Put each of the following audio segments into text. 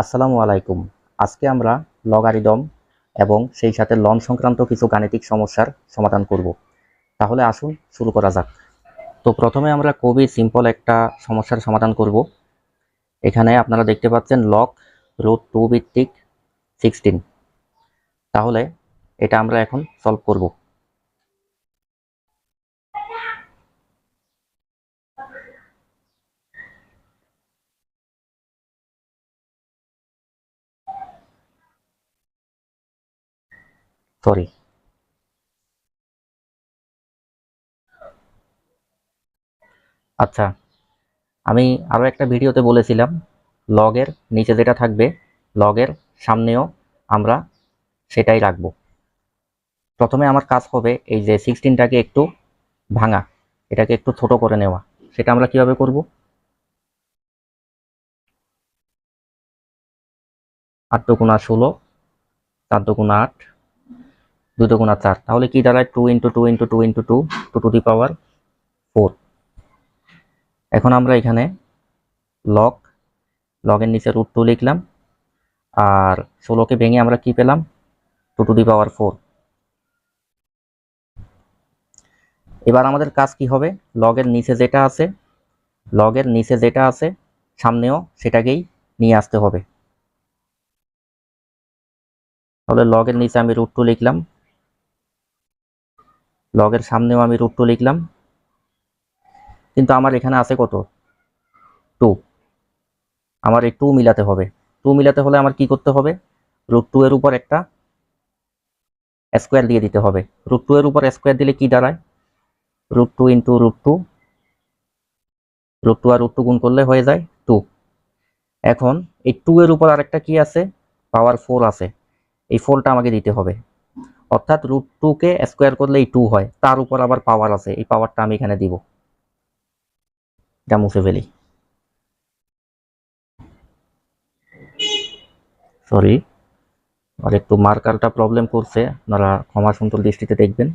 আসসালামু আলাইকুম। আজকে আমরা লগারিদম এবং সেই সাথে লন সংক্রান্ত কিছু গাণিতিক সমস্যার সমাধান করব। তাহলে আসুন শুরু করা যাক। তো প্রথমে আমরা খুবই সিম্পল একটা সমস্যার সমাধান করব। এখানে আপনারা দেখতে পাচ্ছেন লগ √2 ভিত্তিক 16। তাহলে এটা আমরা এখন সলভ করব। সরি। আচ্ছা, আমি আরও একটা ভিডিওতে বলেছিলাম লগের নিচে যেটা থাকবে লগের সামনেও আমরা সেটাই রাখবো। প্রথমে আমার কাজ হবে এই যে 16টাকে একটু ভাঙা, এটাকে একটু ছোট করে নেওয়া। সেটা আমরা কিভাবে করব? 8 দুগুণা 16, 4 দুগুণা 8, 2 দুগুণা 4। তাহলে কি দাঁড়ায়? 2 into 2 into 2 into 2, 2 to the power 4। এখন আমরা এখানে লগের নিচে √2 লিখলাম, আর 16কে ভেঙে আমরা কি পেলাম? 2 টু দি পাওয়ার 4। এবার আমাদের কাজ কি হবে? লগের নিচে যেটা আছে সামনেও সেটাকেই নিয়ে আসতে হবে। তাহলে লগের নিচে আমি √2 লিখলাম, লগের সামনেও আমি √2 লিখলাম, কিন্তু আমার এখানে আছে কত? 2। আমার এই 2 মিলাতে হবে। 2 মিলাতে হলে আমার কি করতে হবে? √2 এর উপর একটা স্কোয়ার দিয়ে দিতে হবে। √2 এর উপর স্কোয়ার দিলে কি দাঁড়ায়? √2 ইন্টু √2, √2 আর √2 গুণ করলে হয়ে যায় 2। এখন এই 2 এর উপর আরেকটা কি আছে? পাওয়ার 4 আছে। এই 4টা আমাকে দিতে হবে। অর্থাৎ √2 কে স্কোয়ার করলে এই 2 হয়, তার উপর আবার পাওয়ার আছে, এই পাওয়ারটা আমি এখানে দিব। এটা মুছে ফেলি। সরি, আর একটু মার্কারটা প্রবলেম করছে, আপনারা ক্ষমা সুন্দর দৃষ্টিতে দেখবেন।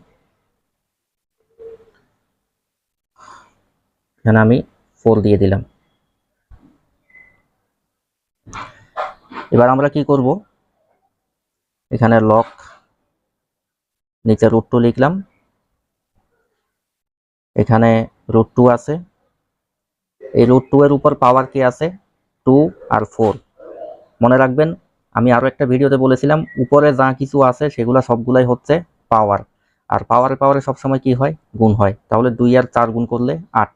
এখানে আমি 4 দিয়ে দিলাম। এবার আমরা কি করব? এখানে লগ নিচে √2 লিখলাম, এখানে √2 আছে, এই √2 এর উপর পাওয়ার কি আছে? 2 আর 4। মনে রাখবেন, আমি আরো একটা ভিডিওতে বলেছিলাম উপরে যা কিছু আছে সেগুলা সবগুলাই হচ্ছে পাওয়ার, আর পাওয়ারে পাওয়ারে সবসময় কি হয়? গুণ হয়। তাহলে 2 আর 4 গুণ করলে 8।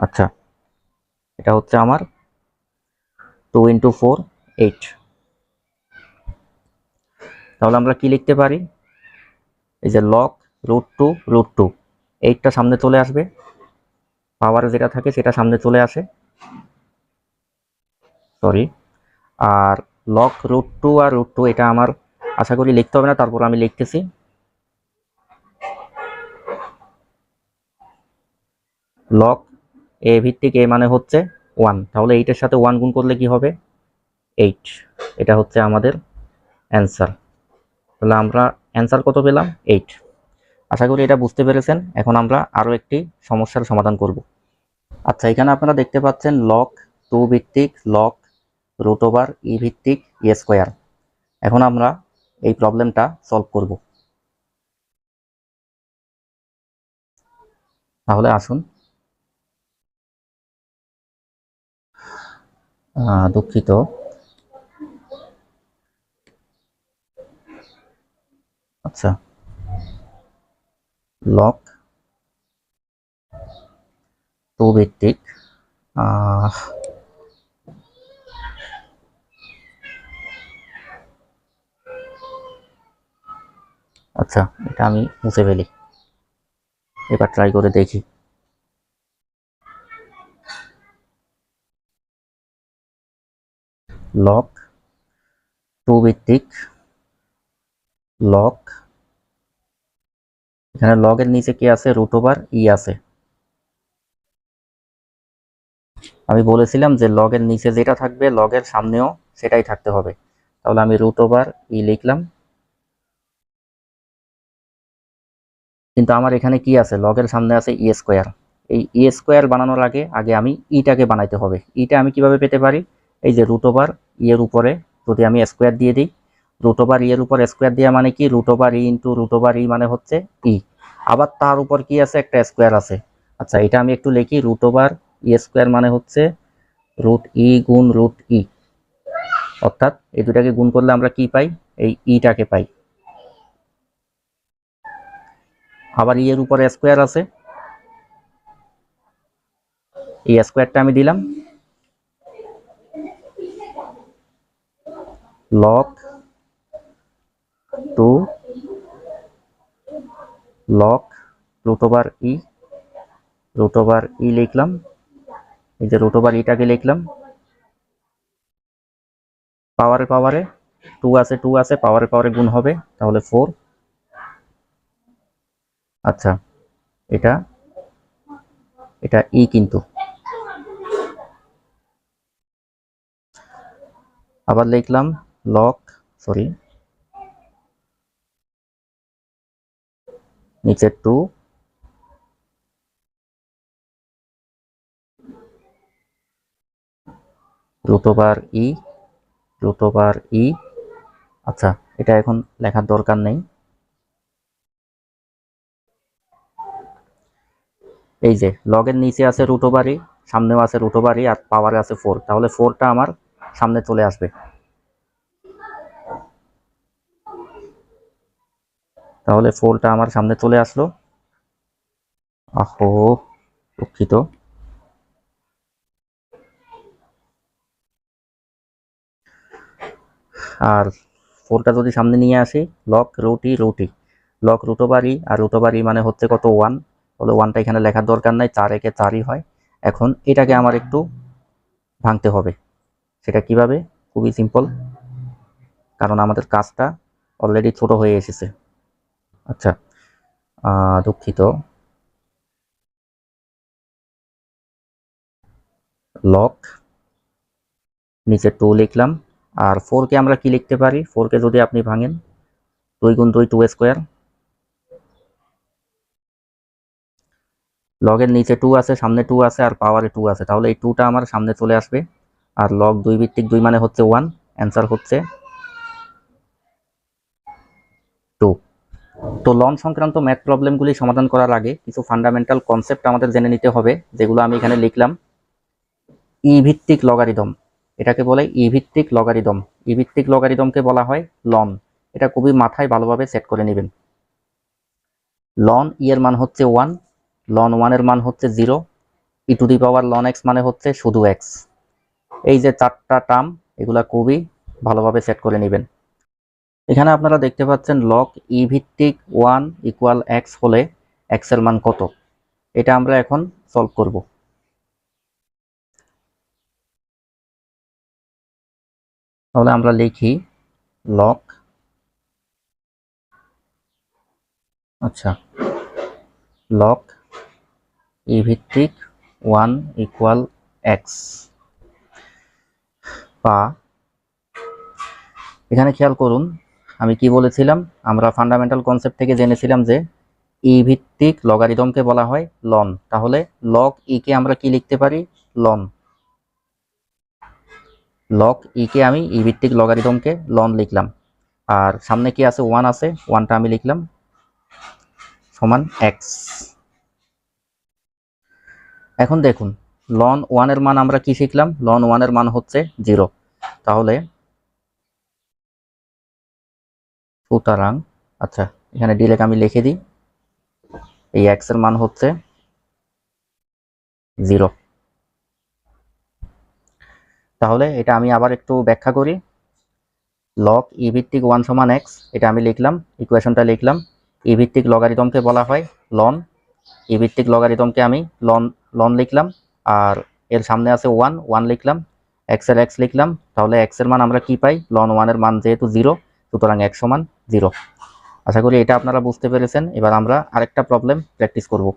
আচ্ছা, এটা হচ্ছে আমার 2 ইন্টু 4, 8। তাহলে আমরা কি লিখতে পারি? এই যে লগ √2 √2, 8টা সামনে চলে আসবে, পাওয়ারে যেটা থাকে সেটা সামনে চলে আসে, সরি। আর লগ √2 আর √2 এটা আমার আশা করি লিখতে হবে না, তারপর আমি লিখতেছি। লগ এ ভিত্তিক এ মানে হচ্ছে 1, তাহলে 8 এর সাথে 1 গুণ করলে কি হবে? 8। এটা হচ্ছে আমাদের অ্যান্সার। তাহলে আমরা অ্যান্সার কত পেলাম? 8। আশা করি এটা বুঝতে পেরেছেন। এখন আমরা আরো একটি সমস্যার সমাধান করব। আচ্ছা, এখানে আপনারা দেখতে পাচ্ছেন লগ 2 ভিত্তিক লগ √e ভিত্তিক e স্কোয়ার। এখন আমরা এই প্রবলেমটা সলভ করব। তাহলে আসুন। দুঃখিত। আচ্ছা, লগ 2 ভিত্তিক আচ্ছা, এটা আমি মুছে ফেলি। এবার ট্রাই করে দেখি। লগ 2 ভিত্তিক লগ, এখানে লগের নিচে কি আছে? √e আছে। আমি বলেছিলাম যে লগের নিচে যেটা থাকবে লগের সামনেও সেটাই থাকতে হবে। তাহলে আমি √e লিখলাম, কিন্তু আমার এখানে কি আছে? লগের সামনে আছে e স্কোয়ার। এই ই স্কোয়ার বানানোর আগে আগে আমি ইটাকে বানাইতে হবে। ইটা আমি কিভাবে পেতে পারি? এই যে রুট ওভার ই এর উপরে যদি আমি স্কোয়ার দিয়ে দিই, রুট ওভার ই এর উপর স্কোয়ার দেওয়া মানে কি, রুট ওভার ই ইন্টু রুট ওভার ই মানে হচ্ছে ই, আবার তার উপর কি আছে, একটা স্কোয়ার আছে। আচ্ছা, এটা আমি একটু লিখি, রুট ওভার ই স্কোয়ার মানে হচ্ছে রুট ই গুণ রুট ই, অর্থাৎ এই দুটাকে গুণ করলে আমরা কি পাই, এই ইটাকে পাই। আবার ই এর উপরে স্কোয়ার আছে, এই স্কোয়ারটা আমি দিলাম, log to log root over e, root over e লিখলাম, এই যে রুট ওভার ইটাকে লিখলাম, পাওয়ারে পাওয়ারে টু আছে, টু আছে, পাওয়ারে পাওয়ারে গুণ হবে, তাহলে 4। আচ্ছা, এটা এটা ই কিন্তু, আবার লিখলাম লগ, সরি, নিচে 2 root over e, root over ই। আচ্ছা, এটা এখন লেখার দরকার নেই। এই যে লগের নিচে আছে রুট ওভার ই, সামনেও আছে রুট ওভার ই, আর পাওয়ারে আছে 4, তাহলে 4টা আমার সামনে চলে আসবে। তাহলে 4টা আমার সামনে চলে আসলো। আহো, দুঃখিত। আর 4টা যদি সামনে নিয়ে আসি, লগ রুট ই রুট ই, লগ রুট ওভার ই, আর রুট ওভার ই মানে হচ্ছে কত, 1, তাহলে 1টা এখানে লেখার দরকার নাই, 4 একে 4ই হয়। এখন এটাকে আমার একটু ভাঙতে হবে। সেটা কিভাবে? খুবই সিম্পল, কারণ আমাদের কাজটা অলরেডি ছোট হয়ে এসেছে। আচ্ছা, দুঃখিত, লগ নিচে 2 লিখলাম, আর 4কে আমরা কি লিখতে পারি, 4কে যদি আপনি ভাঙেন, 2 গুণ 2 2 স্কোয়ার, লগের নিচে 2 আছে, সামনে 2 আছে, আর পাওয়ারে 2 আছে, তাহলে এই 2টা আমার সামনে চলে আসবে। আর লগ 2 ভিত্তিক 2 মানে হচ্ছে 1, অ্যান্সার হচ্ছে 2। তো লন সংক্রান্ত ম্যাথ প্রবলেমগুলি সমাধান করার আগে কিছু ফান্ডামেন্টাল কনসেপ্ট আমাদের জেনে নিতে হবে, যেগুলো আমি এখানে লিখলাম। ই ভিত্তিক লগারিদম, এটাকে বলে ই ভিত্তিক লগারিদম। ই ভিত্তিক লগারিদমকে বলা হয় লন। এটা খুবই মাথায় ভালোভাবে সেট করে নেবেন। লন ই এর মান হচ্ছে 1, লন 1 এর মান হচ্ছে 0, e to the power ln x মানে হচ্ছে শুধু এক্স। এই যে 4টা টার্ম, এগুলা খুবই ভালোভাবে সেট করে নেবেন। এখানে আপনারা দেখতে পাচ্ছেন লগ ই ভিত্তিক 1 ইকুয়াল এক্স হলে এক্স এর মান কত, এটা আমরা এখন সলভ করব। তাহলে আমরা লিখি লগ, আচ্ছা, লগ ই ভিত্তিক 1 ইকুয়াল এক্স, বা এখানে খেয়াল করুন আমি কি বলেছিলাম, আমরা ফান্ডামেন্টাল কনসেপ্ট থেকে জেনেছিলাম যে ই ভিত্তিক লগারিদমকে বলা হয় লন। তাহলে লগ ই কে আমরা কি লিখতে পারি, লন। লগ ই কে আমি ই ভিত্তিক লগারিদমকে লন লিখলাম, আর সামনে কি আছে, 1 আছে, 1টা আমি লিখলাম সমান এক্স। এখন দেখুন, লন 1 এর মান আমরা কি শিখলাম, লন 1 এর মান হচ্ছে 0, তাহলে সুতরাং, আচ্ছা এখানে ডিরেক্ট আমি লিখে দিই, এই এক্স এর মান হচ্ছে 0। তাহলে এটা আমি আবার একটু ব্যাখ্যা করি। লগ ই ভিত্তিক 1 সমান এক্স, এটা আমি লিখলাম, ইকুয়েশনটা লিখলাম। ই ভিত্তিক লগারিদমকে বলা হয় লন, ই ভিত্তিক লগারিদমকে আমি লন লন লিখলাম, আর এর সামনে আছে 1, 1 লিখলাম, এক্স এর এক্স লিখলাম, তাহলে এক্স এর মান আমরা কি পাই, লন 1 এর মান যেহেতু 0, সুতরাং এক্স সমান 0। আশা করি এটা আপনারা বুঝতে পেরেছেন। এবার আমরা আরেকটা প্রবলেম প্র্যাকটিস করব।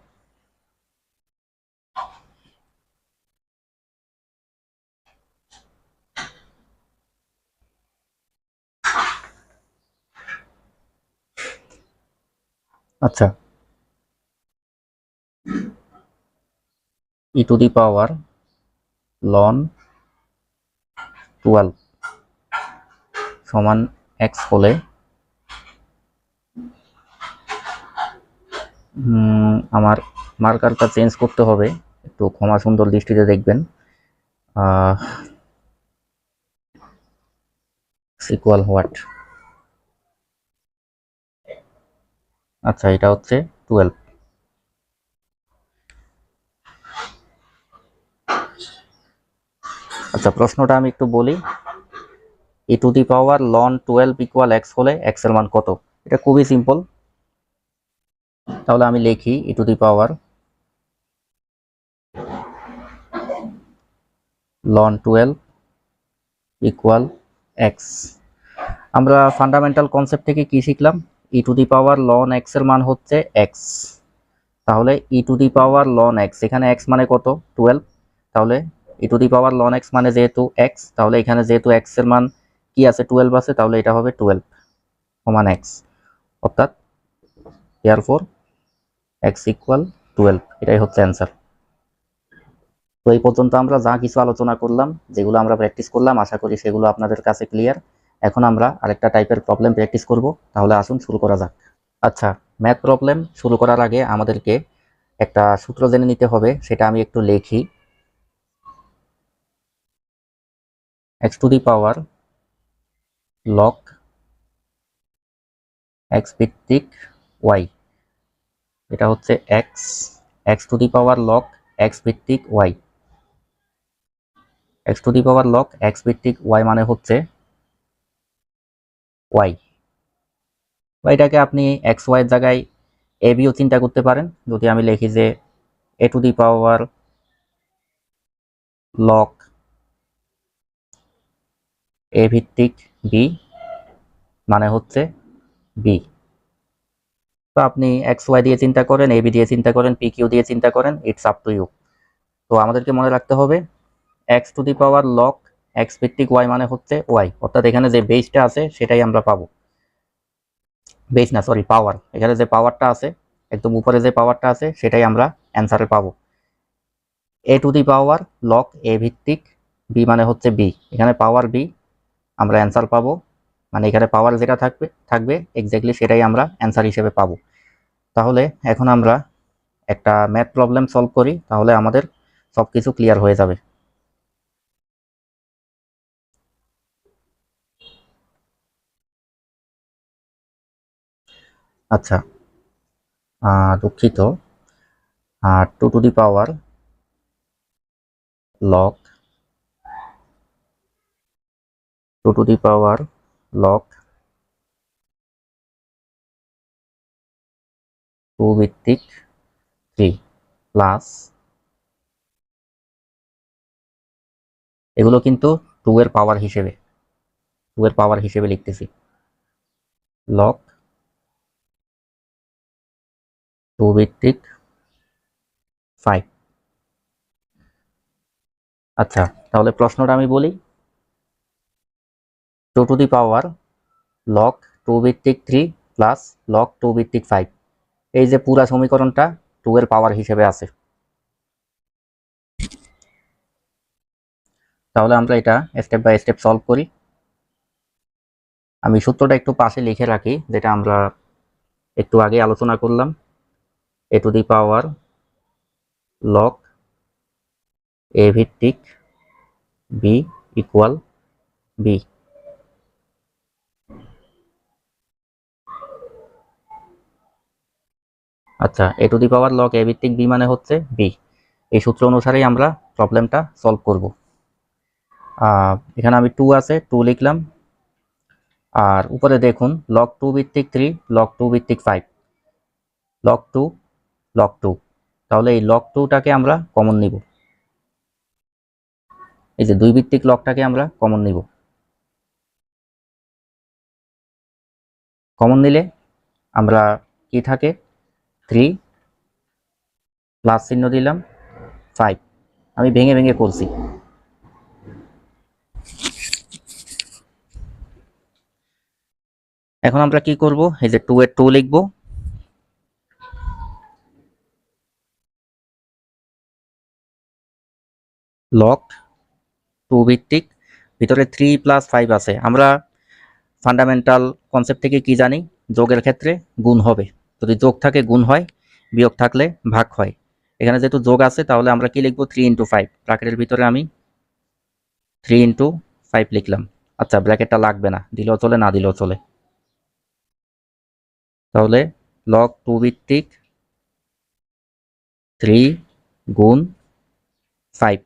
আচ্ছা, ই টু দি পাওয়ার লন 12 সমান এক্স হলে আমার মার্কারটা চেঞ্জ করতে হবে, একটু ক্ষমা সুন্দর দৃষ্টিতে দেখবেন। Equal what? আচ্ছা, এটা হচ্ছে 12। আচ্ছা, প্রশ্নটা আমি একটু বলি। E to the power ln 12 equal x হলে এক্স এর মান কত? এটা খুবই সিম্পল। তাহলে আমি লিখি e to the power ln 12 equal x. আমরা ফান্ডামেন্টাল কনসেপ্ট থেকে কি শিখলাম? E to the power ln x এর মান হচ্ছে এক্স। তাহলে e to the power ln x, এখানে এক্স মানে কত? 12। তাহলে e to the power ln x মানে যেহেতু এক্স, তাহলে এখানে যেহেতু এক্স এর মান কি আছে? 12 আছে, তাহলে এটা হবে 12 সমান এক্স, অর্থাৎ therefore x ইকুয়াল 12। এটাই হচ্ছে অ্যান্সার। তো এই পর্যন্ত আমরা যা কিছু আলোচনা করলাম, যেগুলো আমরা প্র্যাকটিস করলাম, আশা করি সেগুলো আপনাদের কাছে ক্লিয়ার। এখন আমরা আরেকটা টাইপের প্রবলেম প্র্যাকটিস করব। তাহলে আসুন শুরু করা যাক। আচ্ছা, ম্যাথ প্রবলেম শুরু করার আগে আমাদেরকে একটা সূত্র জেনে নিতে হবে, সেটা আমি একটু লিখি। x two the power log x ভিত্তিক y, এটা হচ্ছে x two the power log x ভিত্তিক y। x two the power log x ভিত্তিক y মানে হচ্ছে y। এটাকে আপনি এক্স ওয়াই এর জায়গায় এ বিও চিন্তা করতে পারেন। যদি আমি লিখি যে এ to the power log a ভিত্তিক বি মানে হচ্ছে বি। তো আপনি এক্স ওয়াই দিয়ে চিন্তা করেন, এ বি দিয়ে চিন্তা করেন, পি কিউ দিয়ে চিন্তা করেন, ইটস আপ টু ইউ। তো আমাদেরকে মনে রাখতে হবে x two the power log x ভিত্তিক ওয়াই মানে হচ্ছে ওয়াই, অর্থাৎ এখানে যে বেসটা আছে সেটাই আমরা পাবো। বেস না, সরি, পাওয়ার। এখানে যে পাওয়ারটা আছে, একদম উপরে যে পাওয়ারটা আছে সেটাই আমরা অ্যান্সারে পাবো। এ to the power log a ভিত্তিক বি মানে হচ্ছে বি, এখানে পাওয়ার বি, আমরা অ্যান্সার পাবো। মানে এখানে পাওয়ার যেটা থাকবে থাকবে এক্স্যাক্টলি সেটাই আমরা অ্যান্সার হিসেবে পাবো। তাহলে এখন আমরা একটা ম্যাথ প্রবলেম সলভ করি, তাহলে আমাদের সব কিছু ক্লিয়ার হয়ে যাবে। আচ্ছা, দুঃখিত। Two to the power log two to the power log 2 ভিত্তিক 3 প্লাস, এগুলো কিন্তু 2 এর পাওয়ার হিসেবে লিখতেছি। লগ 2 ভিত্তিক 5। আচ্ছা, তাহলে প্রশ্নটা আমি বলি। Two to the power log 2 ভিত্তিক 3 প্লাস লগ 2 ভিত্তিক 5, এই যে পুরা সমীকরণটা 2 এর পাওয়ার হিসেবে আছে। তাহলে আমরা এটা স্টেপ বাই স্টেপ সলভ করি। আমি সূত্রটা একটু পাশে লিখে রাখি, যেটা আমরা একটু আগে আলোচনা করলাম। এ to the power log a ভিত্তিক বি ইকুয়াল বি। আচ্ছা, এ to the power log a ভিত্তিক বি মানে হচ্ছে বি। এই সূত্র অনুসারেই আমরা প্রবলেমটা সলভ করব। এখানে আমি 2 আছে, 2 লিখলাম। আর উপরে দেখুন লগ 2 ভিত্তিক 3, লগ 2 ভিত্তিক 5, লগ 2, লগ 2। তাহলে এই লগ 2টাকে আমরা কমন নিব। এই যে 2 ভিত্তিক লগটাকে আমরা কমন নিব। কমন নিলে আমরা কি থাকে? 3 প্লাস চিহ্ন দিলাম 5। আমি ভেঙে ভেঙে করছি। এখন আমরা কি করব? এই যে 2 এর 2 লিখব, লগ 2 ভিত্তিক, ভিতরে 3 + 5 আছে। আমরা ফান্ডামেন্টাল কনসেপ্ট থেকে কি জানি, যোগের ক্ষেত্রে গুণ হবে, যদি যোগ থাকে গুণ হয়, বিয়োগ থাকলে ভাগ হয়। এখানে যেহেতু যোগ আছে তাহলে আমরা কি লিখবো, 3 × 5। ব্র্যাকেটের ভিতরে আমি 3 × 5 লিখলাম। আচ্ছা, ব্র্যাকেটটা লাগবে না, দিলেও চলে, না দিলেও চলে। তাহলে লগ 2 ভিত্তিক 3 × 5,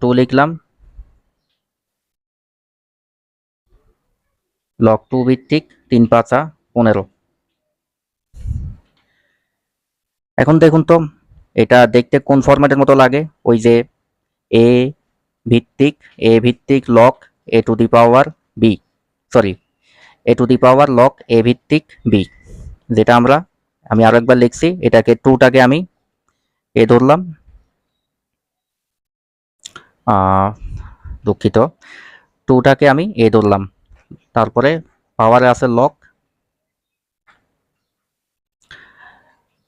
2 লিখলাম। লগ 2 ভিত্তিক 3 × 5 = 15। এখন দেখুন তো এটা দেখতে কোন ফরম্যাটের মতো লাগে, ওই যে এ ভিত্তিক log a to the power b, sorry, a to the power log a ভিত্তিক বি, যেটা আমি আরো একবার লিখছি, এটাকে 2টাকে আমি এ ধরলাম, দুঃখিত, 2টাকে আমি এ ধরলাম, তারপরে পাওয়ারে আছে লগ,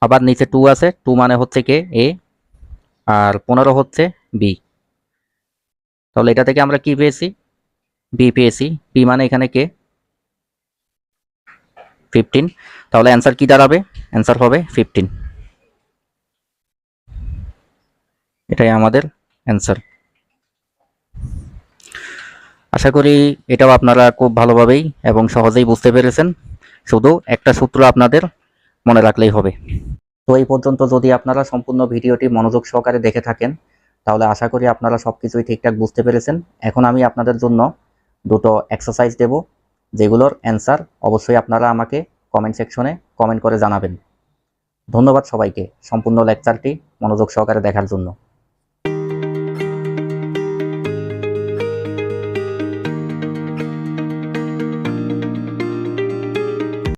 আবার নিচে 2 আছে, 2 মানে হচ্ছে কে এ, আর 15 হচ্ছে বি। তাহলে এটা থেকে আমরা কি পেয়েছি, বি পেয়েছি। বি মানে এখানে কে, 15। তাহলে অ্যান্সার কি দাঁড়াবে, অ্যান্সার হবে 15। এটাই আমাদের অ্যান্সার। আশা করি এটাও আপনারা খুব ভালোভাবেই এবং সহজেই বুঝতে পেরেছেন। শুধু একটা সূত্র আপনাদের মনে রাখলেই হবে। তো এই পর্যন্ত যদি আপনারা সম্পূর্ণ ভিডিওটি মনোযোগ সহকারে দেখে থাকেন, তাহলে আশা করি আপনারা সবকিছুই ঠিকঠাক বুঝতে পেরেছেন। এখন আমি আপনাদের জন্য দুটো এক্সারসাইজ দেব, যেগুলোর অ্যান্সার অবশ্যই আপনারা আমাকে কমেন্ট সেকশনে কমেন্ট করে জানাবেন। ধন্যবাদ সবাইকে সম্পূর্ণ লেকচারটি মনোযোগ সহকারে দেখার জন্য।